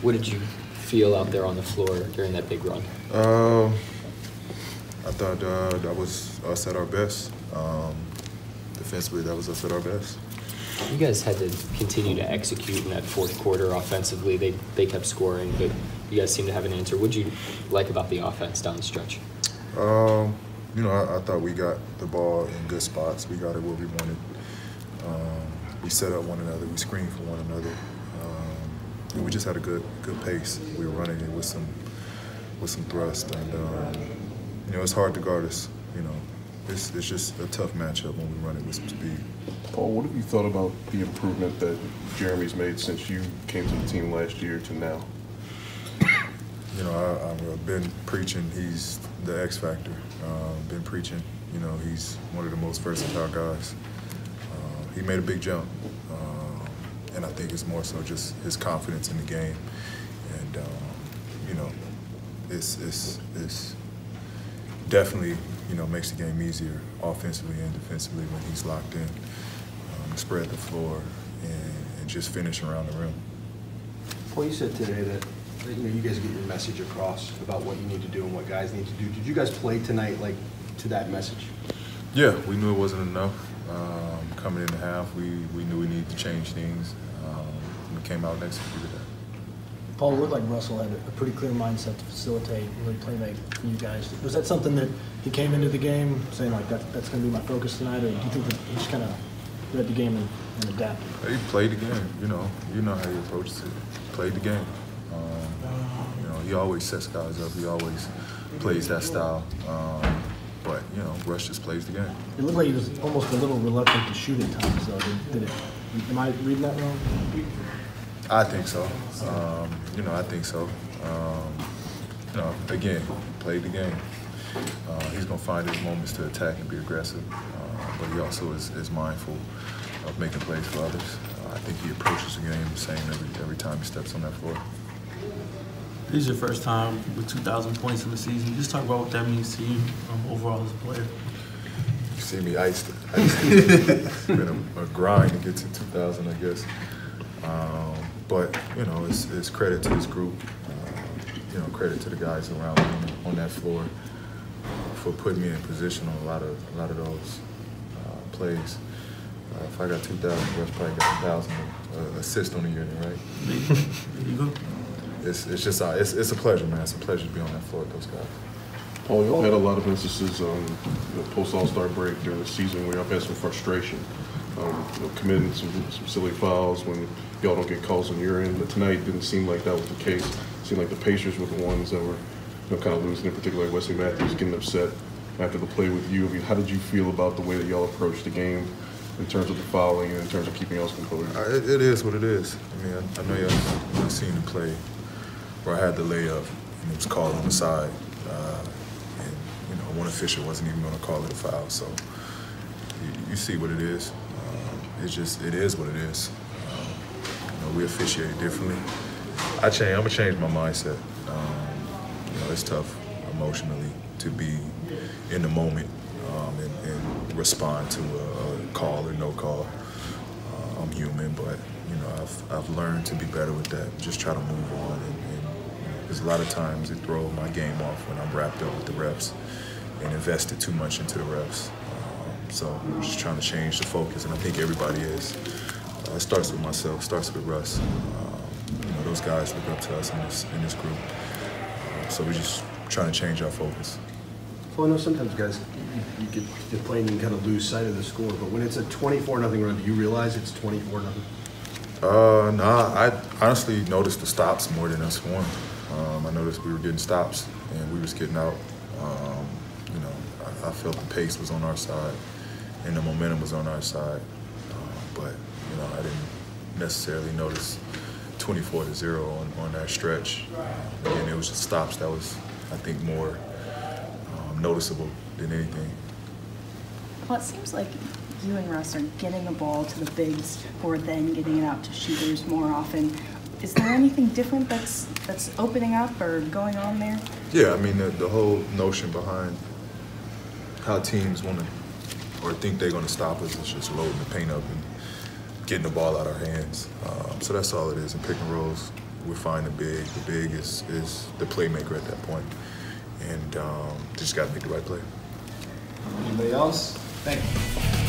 What did you feel out there on the floor during that big run? I thought that was us at our best. Defensively, that was us at our best. You guys had to continue to execute in that fourth quarter offensively. They kept scoring, but you guys seemed to have an answer. What did you like about the offense down the stretch? I thought we got the ball in good spots. We got it where we wanted. We set up one another. We screened for one another. And we just had a good pace. We were running it with some thrust, and it's hard to guard us. It's just a tough matchup when we run it with some speed. Paul, what have you thought about the improvement that Jeremy's made since you came to the team last year to now? I've been preaching he's the X factor. Been preaching, he's one of the most versatile guys. He made a big jump, and I think it's more so just his confidence in the game. And it's definitely makes the game easier offensively and defensively when he's locked in, spread the floor, and just finish around the rim. Well, you said today that you guys get your message across about what you need to do and what guys need to do. Did you guys play tonight to that message? Yeah, we knew it wasn't enough. Coming in the half, we knew we needed to change things. We came out and executed that. Paul, it looked like Russell had a pretty clear mindset to facilitate, really play make for you guys. Was that something that he came into the game saying like that's going to be my focus tonight, or do you think that he just kind of read the game and adapted? He played the game. You know how he approaches it. Played the game. He always sets guys up. He always plays that style. But Russ just plays the game. It looked like he was almost a little reluctant to shoot at times, though. Am I reading that wrong? I think so. I think so. Again, played the game. He's going to find his moments to attack and be aggressive, but he also is mindful of making plays for others. I think he approaches the game the same every time he steps on that floor. This is your first time with 2,000 points in the season. Just talk about what that means to you overall as a player. You see me iced. It's been a grind to get to 2,000, I guess. But it's credit to this group. Credit to the guys around me on that floor for putting me in position on a lot of those plays. If I got 2,000, Russ probably got 1,000 assists on the year, right? There you go. It's a pleasure, man. It's a pleasure to be on that floor with those guys. Paul, y'all had a lot of instances post All-Star break during the season where y'all had some frustration, committing some silly fouls when y'all don't get calls on your end. But tonight it didn't seem like that was the case. It seemed like the Pacers were the ones that were kind of losing, in particular Wesley Matthews getting upset after the play with you. I mean, how did you feel about the way that y'all approached the game in terms of the fouling and in terms of keeping y'all's composure? It is what it is. I mean, I know y'all seen the play where I had the layup and it was called on the side. And one official wasn't even going to call it a foul. So you see what it is. It is what it is. We officiate differently. I'm gonna change my mindset. It's tough emotionally to be in the moment and respond to a call or no call. I'm human, but I've learned to be better with that. Just try to move on, because a lot of times it throws my game off when I'm wrapped up with the refs and invested too much into the refs. So I'm just trying to change the focus, and I think everybody is. It starts with myself, starts with Russ. Those guys look up to us in this group. So we're just trying to change our focus. Well, I know sometimes guys, you get to play and you kind of lose sight of the score, but when it's a 24-0 run, do you realize it's 24-0? I honestly noticed the stops more than us scoring. I noticed we were getting stops and we was getting out. I felt the pace was on our side and the momentum was on our side. But I didn't necessarily notice 24-0 on that stretch. Again, it was just stops that was, I think, more noticeable than anything. Well, it seems like you and Russ are getting the ball to the bigs or then getting it out to shooters more often. Is there anything different that's opening up or going on there? Yeah, I mean, the whole notion behind how teams want to or think they're going to stop us is just loading the paint up and getting the ball out of our hands. So that's all it is. In pick and rolls, we find the big. The big is the playmaker at that point, and just got to make the right play. Anybody else? Thank you.